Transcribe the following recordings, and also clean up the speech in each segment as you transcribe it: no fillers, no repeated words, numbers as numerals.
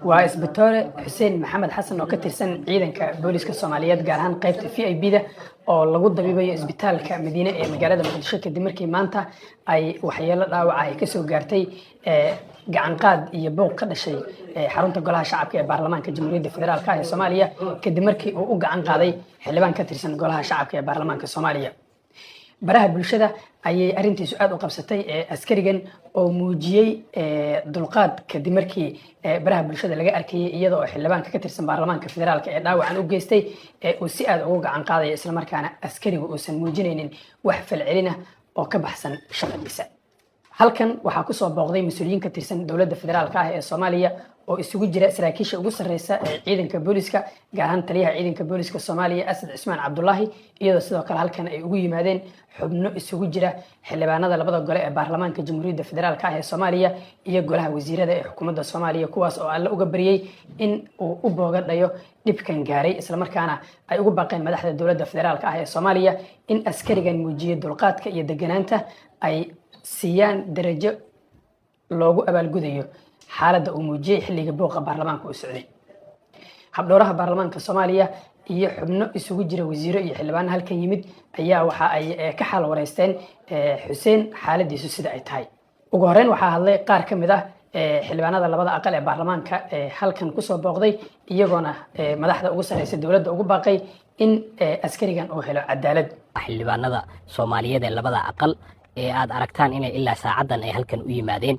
وإسبيتور حسين محمد حسن oo ka tirsan ciidanka booliska Soomaaliyeed gaar ahaan qaybta VIP-da oo lagu dabiibayo isbitaalka Madiine ee magaalada Muqdisho kadib markii maanta ay waxyeelo dhaawac ah ka soo gaartay gacan qaad iyo booq ka dhashay xarunta golaha shacabka ee baarlamaanka Jamhuuriyadda Federaalka ah ee Soomaaliya kadib markii uu u gacan qaaday xildhibaan ka tirsan golaha shacabka ee baarlamaanka Soomaaliya baraha bulshada ayay arintiisu aad u qabsatay askarigan oo muujiyay dulqaad kadib markii baraha bulshada laga arkayay iyadoo xildhibaanka ka tirsan baarlamaanka federaalka ee dhaawacan u geystay uu si aad ugu gacan qaadaya isla markaana askarigu uusan muujinaynin wax falcelin ah oo ka baxsan shaqadiisa halkan waxaa ku soo booqday mas'uuliyiin ka tirsan dowladda federaalka ah ee Soomaaliya oo isugu jira saraakiisha ugu sareysa ee ciidanka booliska gaar ahaan taliyaha ciidanka booliska Soomaaliya Asad Cismaan Cabdullaahi iyadoo sidoo kale halkan ay ugu yimaadeen xubno isugu jira xildhibaanada labada gole ee baarlamaanka Jamhuuriyadda Federaalka ah ee Soomaaliya iyo golaha wasiirada ee xukuumadda Soomaaliya kuwaas oo alla uga bariyay in uu u boogadhayo dhibkan gaaray isla markaana ay ugu baaqeen madaxda dowladda federaalka ah ee Soomaaliya in askarigan muujiyo dulqaadka iyo deganaanta ay siiyaan darajo loogu abaalgudayo xaaladda uu muujiyay xilliga booqa baarlamaanka uu socday habdhowraha baarlamaanka Soomaaliya iyo xubno isugu jira wasiiro iyo xildhibaan halkan yimid ayaa waxa ay ka xal wareysteen Xuseen xaaladiisu sida ay tahay ugu horeyn waxa hadlay qaar ka mid ah xildhibaanada labada aqal ee baarlamaanka halkan ku soo booqday iyagoona madaxda ugu sareysa dowladda ugu baaqay in askarigan uu helo cadaalad xildhibaanada Soomaaliyeed ee labada aqal ee aad aragtaan inay ilaa saacadan ay halkan u yimaadeen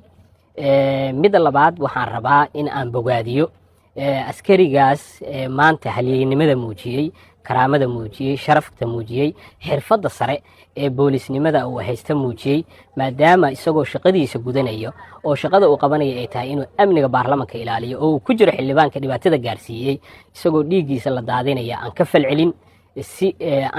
mid labaad waxaan rabaa in aan bogaadiyo askarigaas maanta halyeynimada muujiyay karaamada muujiyay sharafta muujiyay xirfadda sare ee boolisnimada uu haysta muujiyay maadaama isagoo shaqadiisa gudanayo oo shaqada uu qabanaya ay tahay inuu amniga baarlamaanka ilaaliyo oo uu ku jiro xildhibaanka dhibaatada gaarsiiyay isagoo dhiiggiisa la daadinaya aan ka falcelin si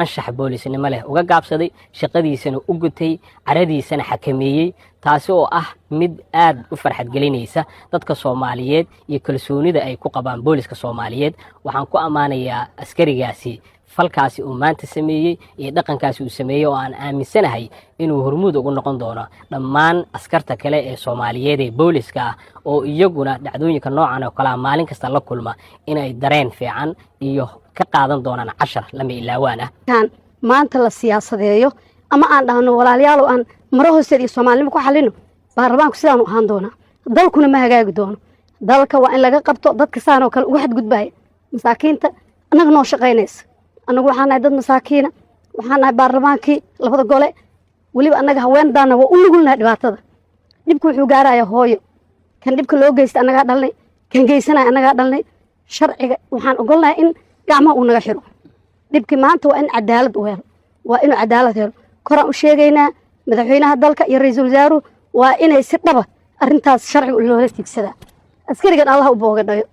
anshax boolisnimo leh uga gaabsaday shaqadiisana u gutay caradiisana xakameeyay taasi oo ah mid aad u farxad gelinaysa dadka Soomaaliyeed iyo kalsoonida ay ku qabaan booliska Soomaaliyeed waxaan ku amaanayaa askarigaasi falkaasi uu maanta sameeyay iyo dhaqankaasi uu sameeyay oo aan aaminsanahay inuu hormuud ugu noqon doono dhammaan askarta kale ee Soomaaliyeed ee booliska ah oo iyaguna dhacdooyinka noocan oo kala maalin kasta la kulma inay dareen fiican iyo ka qaadan doonaan cashar lama ilaawaan ah maanta la siyaasadeeyo ama aan dhahno walaalayaal aan maro hoosteed iyo Soomaalnimo ku xalino baarlamaanku sidaan u ahaan doona dalkuna ma hagaagi doono dalka waa in laga qabto dadka saan oo kale uga xadgudbay masaakiinta anaga noo shaqeynaysa anagu waxaan nahay dad masaakiina waxaan nahay baarlamaankii labada gole waliba anaga haweendaana waa u nugulnahay dhibaatada dhibku wuxuu gaarayaa hooyo kan dhibka loo geysta anaga dhalnay kan geysanay anaga dhalnay sharciga waxaan ogolnahay in gacmaha uu naga xiro dhibki maanta waa in cadaalad u helo waa inuu cadaalad helo koraan u sheegaynaa madaxweynaha dalka iyo ra'iisul wasaaruhu waa inay si dhaba arintaas sharciga loola tigsadaa askarigan Allah u boogadhayo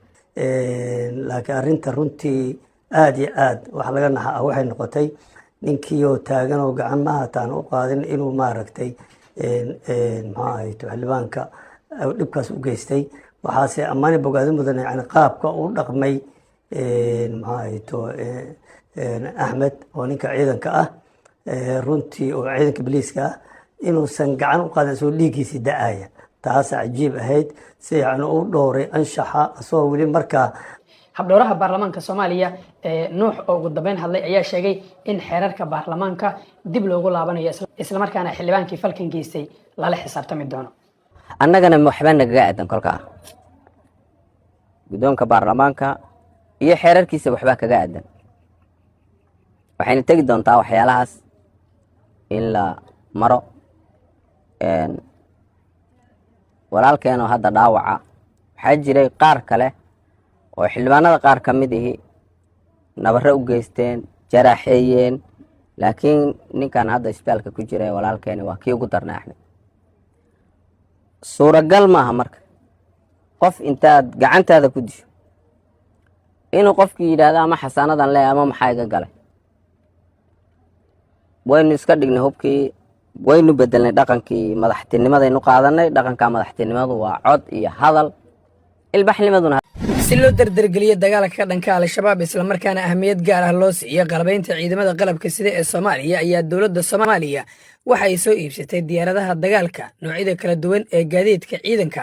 laakiin arinta runtii aad iyo aad waxa laga naxaa waxay noqotay ninkii oo taagan oo gacmaha taan u qaadin inuu maaragtay xildhibaanka dhibkaas u geystay waxaase ammaani bogaadin mudan yani qaabka uu dhaqmay Axmed oo ninka ciidanka ah runtii oo ciidanka booliiska ah inuusan gacan u qaadan soo dhiigiisa da'aya taas cajiib ahayd si yani uu dhowray anshaxa asoo weli markaa habdhowraha baarlamaanka Soomaaliya Nuux oo ugu dambeyn hadlay ayaa sheegay in xeerarka baarlamaanka dib loogu laabanayo isla markaana xildhibaankii falkan geystay lala xisaabtami doono annagana waxba naga aadan kolka gudoonka baarlamaanka iyo xeerarkiisa waxba kaga aadan waxayna tagi doontaa waxyaalahaas in la maro walaalkeena hadda dhaawaca waxa jiray qaar kale oo xildhibaanada qaar ka mid ah nabarro u geysteen jaraxeeyeen laakiin ninkan hadda isbitaalka ku jira walaalkeena waa kii ugu darnaa Axmed suuragal maaha marka qof intaad gacantaada ku disho inuu qofkii yiraahdo ama xasaanadan leh ama maxay ga galay waynu iska dhignay hubkii waynu bedelnay dhaqankii madaxtinimadaynu qaadanay dhaqanka madaxtinimadu waa cod iyo hadal ilbaxnimaduna si loo dardargeliyo dagaalka ka dhanka al-shabaab isla markaana ahmiyad gaar ah loo siiyo qalabaynta ciidamada qalabka sida ee Soomaaliya ayaa dowladda Soomaaliya waxa ay soo iibsatay diyaaradaha dagaalka noocyada kala duwan ee gaadiidka ciidanka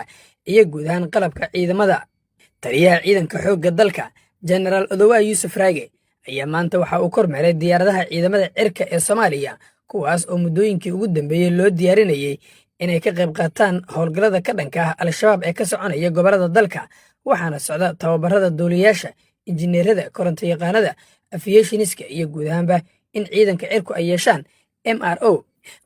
iyo guud ahaan qalabka ciidamada taliyaha ciidanka xoogga dalka General Odowa Yusuf Raage ayaa maanta waxa uu kormeeray diyaaradaha ciidamada cirka ee Soomaaliya kuwaas oo muddooyinkii ugu dambeeyay loo diyaarinayay inay ka qayb qaataan howlgallada ka dhanka ah al-shabaab ee ka soconaya gobollada dalka waxaana socda tababarada duuliyayaasha injineerada koronto yaqaanada aviationiska iyo guud ahaanba in ciidanka cirku ay yeeshaan MRO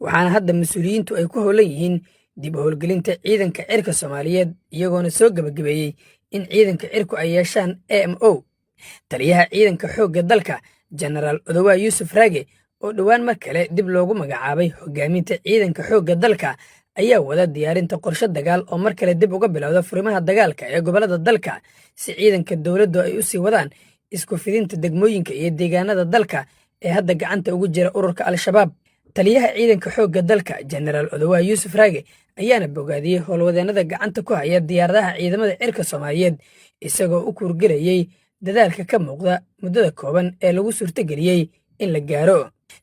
waxaana hadda mas'uuliyiintu ay ku howlan yihiin dib u howlgelinta ciidanka cirka Soomaaliyeed iyagoona soo gabagabeeyay in ciidanka cirku ay yeeshaan AMO taliyaha ciidanka xoogga dalka General Odowa Yusuf Raage oo dhawaan mar kale dib loogu magacaabay hogaaminta ciidanka xoogga dalka ayaa wada diyaarinta qorshe dagaal oo mar kale dib uga bilowda furimaha dagaalka ee gobollada dalka si ciidanka dowladdu ay u sii wadaan isku fidinta degmooyinka iyo deegaanada dalka ee hadda gacanta ugu jira ururka al-shabaab taliyaha ciidanka xoogga dalka General Odowa Yusuf Raage ayaana bogaadiyey howlwadeenada gacanta ku haya diyaaradaha ciidamada cirka Soomaaliyeed isagoo u kurgelayay dadaalka ka muuqda muddada kooban ee lagu suurtageliyey in la gaaro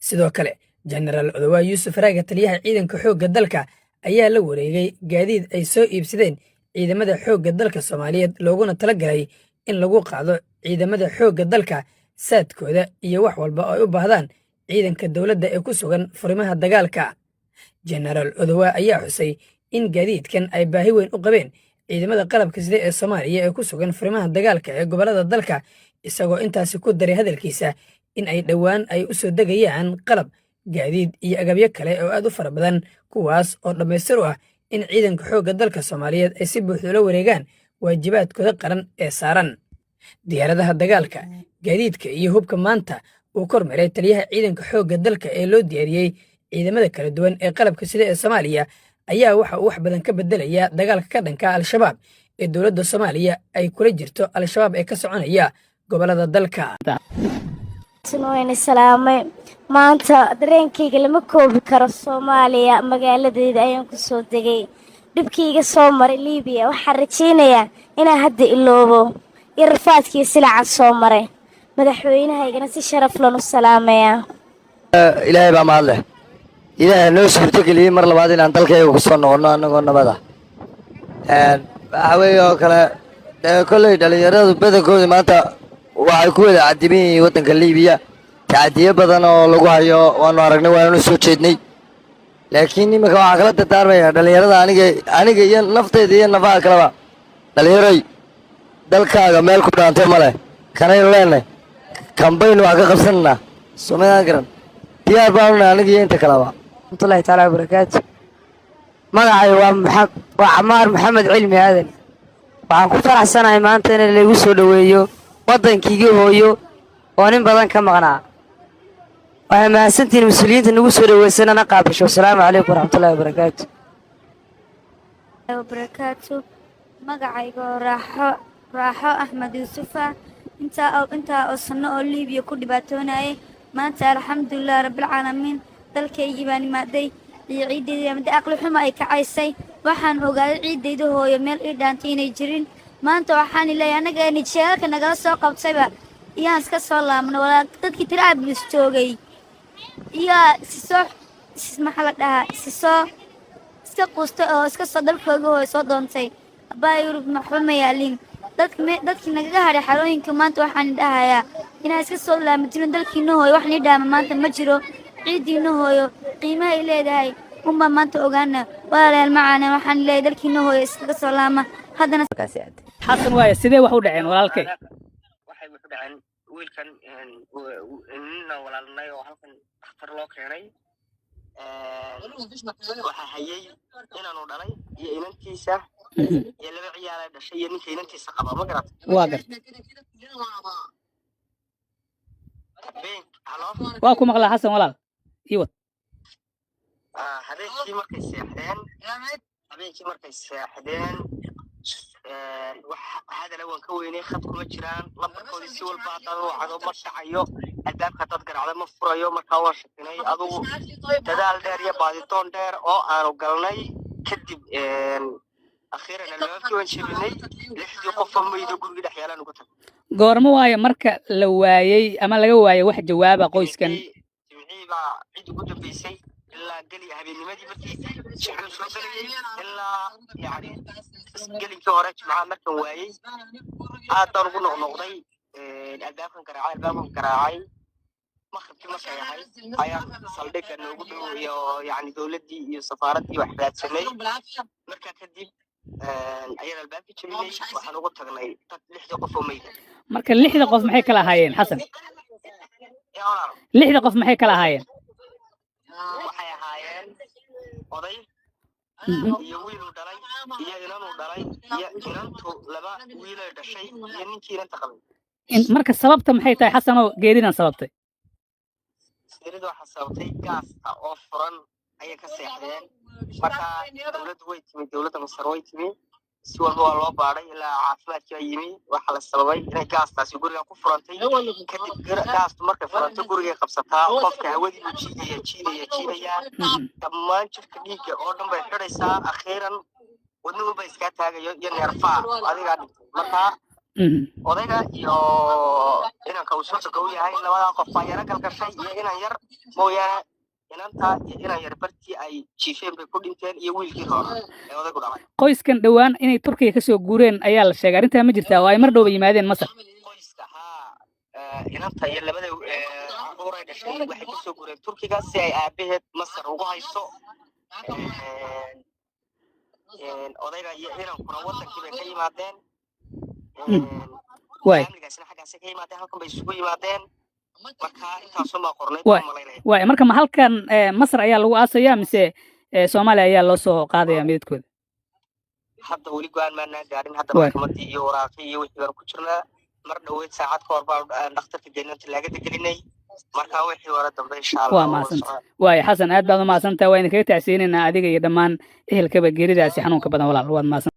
sidoo kale General Odowa Yusuf Raage taliyaha ciidanka xoogga dalka ayaa la wareegay gaadiid ay soo iibsadeen ciidamada xoogga dalka Soomaaliyeed looguna talagalay in lagu qaado ciidamada xoogga dalka saadkooda iyo wax walba oo ay u baahdaan ciidanka dowladda ee ku sugan furimaha dagaalka General Odowa ayaa xusay in gaadiidkan ay baahi weyn u qabeen ciidamada qalabka sida ee Soomaaliya ee ku sugan furimaha dagaalka ee gobollada dalka isagoo intaasi ku daray hadalkiisa in ay dhawaan ay u soo degayaan qalab gaadiid iyo agabyo kale oo aad u fara badan kuwaas oo dhammaystir u ah in ciidanka xoogga dalka Soomaaliyeed ay si buuxda ula wareegaan waajibaadkooda qaran ee saaran diyaaradaha dagaalka gaadiidka iyo hubka maanta uu kormeeray taliyaha ciidanka xoogga dalka ee loo diyaariyey ciidamada kala duwan ee qalabka sida ee Soomaaliya ayaa waxa uu wax badan ka bedelaya dagaalka ka dhanka al-shabaab ee dowladda Soomaaliya ay kula jirto al-shabaab ee ka soconaya gobollada dalka Sunoyne salaamay maanta dareenkayga lama koobi karo Soomaaliya magaaladeeda ayaan ku soo degay dhibkayga soo maray Liibiya waxaan rajaynayaa inaan hadda iloobo irfaadkii silaca soo maray madaxweynahaygana si sharaf leh u salaamaya ilaahay baa mahad leh ilaahay noo suurtageliyey mar labaad inaan dalkayga ku soo noqono annagoo nabada waxa weeye oo kale kolley dhalinyaradu badankooda maanta waxay ku wada cadiban yihiin waddanka Liibiya tacadiyo badan oo lagu hayo waanu aragnay waanu soo jeednay laakiin iminka waxaa kala dardaarmaya dhalinyarada aniga iyo nafteyda iyo nafaha kaleba dhalinyaroy dalkaaga meel ku dhaantay male kanaynu leenahay kambaynu wax ka qabsananaa soomaalida garan diyaar baanu nahay aniga iyo inta kaleba warahmatullahi taala wabarakaatu magacay waa Camaar Maxamed Cilmi Aadan waxaan ku faraxsanahay maanta in lagu soo dhaweeyo waddankiiga hooyo oo nin badan ka maqnaa waxay mahadsantihiin mas'uuliyiinta nagu soo dhaweysana qaabasho assalaamu calaykum warahmatullahi wabarakaatu magacayga raaxo Axmed Yuusufa inta oo sano oo Liibiya ku dhibaatoonayay maanta alxamdulillah rabbil caalamiin dalkaygii baan imaaday iyo ciideedii ama aqli xumo ay kacaysay waxaan ogaaday ciideyda hooyo meel ii dhaantay inay jirin maanta waxaan leeyahay anaga in jeelka nagala soo qabtayba iyaan iska soo laabno walaa dadkii Trablis joogay iyo maxaa la dhahaa iska quusta oo iska soo dalkooga hooyo soo doontay abaa Yurub maxba ma yaalin dadkii nagaga hadhay xarooyinka maanta waxaan dhahayaa inaan iska soo laabno dalkiina hooyo wax nii dhaama maanta ma jiro ciidiina hooyo qiimaha ay leedahay umma maanta ogaana walaalayaal macaana waxaan leeyahay dalkiina hooyo iskaga soo laama haddana xasan waaye sidee wax u dhaceen walaalkay waxay u dhaceen wiilkan inna walaalnay oo halkan dhakhtar loo keenay waxa hayay inaanu dhalay iyo inantiisa iyo laba ciyaar ay dhashay iyo ninka inantiisa qaba ma garat waa gar waa ku maqlaa xasan walaal iyo habeenkii markay seexdeen هذا لو كان كويني خد كل جيران لبكو دي سي walba hadaan wacdo ma shacayo albaabka dad garacda ma furayo marka waa shaqinay adigu dadaal dheer iyo baaditoon dheer oo aanu galnay kadib akhiran albaabkii waan shibinay lixdii qof oo meedo guriga dhex yaalaan ugu tag goorma waaye marka la waayay ama laga waayay wax jawaaba qoyskan jimciiba cid ugu dambeysay إلا قلي هبي نمدي مركي شعر شو قلي إلا يعني قلي كورج مع مركب واي عاد ضربنا نقضي الألباب كراعي ما خدت ما شيء هاي صلدك إنه يقولوا يعني دولتي سفارتي وحدات سمي مركب كدي أيام الباب كتير وحنقول تغني لحظة قفوا ميت marka lixda qof maxay kala ahaayeen xasan lixda qof maxay kala ahaayeen waxay ahaayeen oday iyo wiil uu dhalay iyo inan uu dhalay iyo inantu laba wiil ay dhashay iyo ninkii inanta qabay marka sababta maxay tahay xasan oo geeridan sababtay geerida waxa sababtay gaasta oo furan ayay ka seexdeen marka dawladdu way timi dawladda Masar way timi si walba waa loo baaray ilaa caafimaadkii ay yimi waxa la sababay inay gaastaasi guriga ku furantay kadib gaastu markay furantay guriga qabsataa qofka hawadii uu jiidaya dhammaan jirka dhiigga oo dhan bay xidhaysaa akhiiran wadnuhu bay iska taagayo iyo neerfaa adiga marka odayga iyo inanka uu soo gow yahay labada qof baa yara galgashay iyo inan yar mooyaane inanta iyo inan yar bartii ay jiifeen bay ku dhinteen iyo wiilkii hore ee odaygu dhalay qoyskan dhawaan inay Turkiga ka soo guureen ayaa la sheegay arrinta ma jirtaa oo ay mar dhowba yimaadeen Masar qoyska inanta iyo labada caruur ay dhashay waxay ka soo guureen Turkiga si ay aabaheed Masar ugu hayso odayga iyo inankuna wadankii bay ka yimaadeen waay halkan bay isugu yimaadeen marka intaasoo ma qornay waay marka ma halkan Masar ayaa lagu aasayaa mise Soomaaliya ayaa loo soo qaadayaa midkood hadda wali go'aan ma gaarin hadda maxkamadii iyo waraaqii iyo wixii ku jirnaa mar dhaweyd saacad ka hor baa dhakhtarka deegaanka laga degelinay marka wixii hore dambe insha Allah waa maasanta waay xasan aad baad u maasanta waa idin kaga tacsiyeenaynaa adiga iyo dhammaan ehelkaba geeridaasi xanuunka badan walaal waad maasan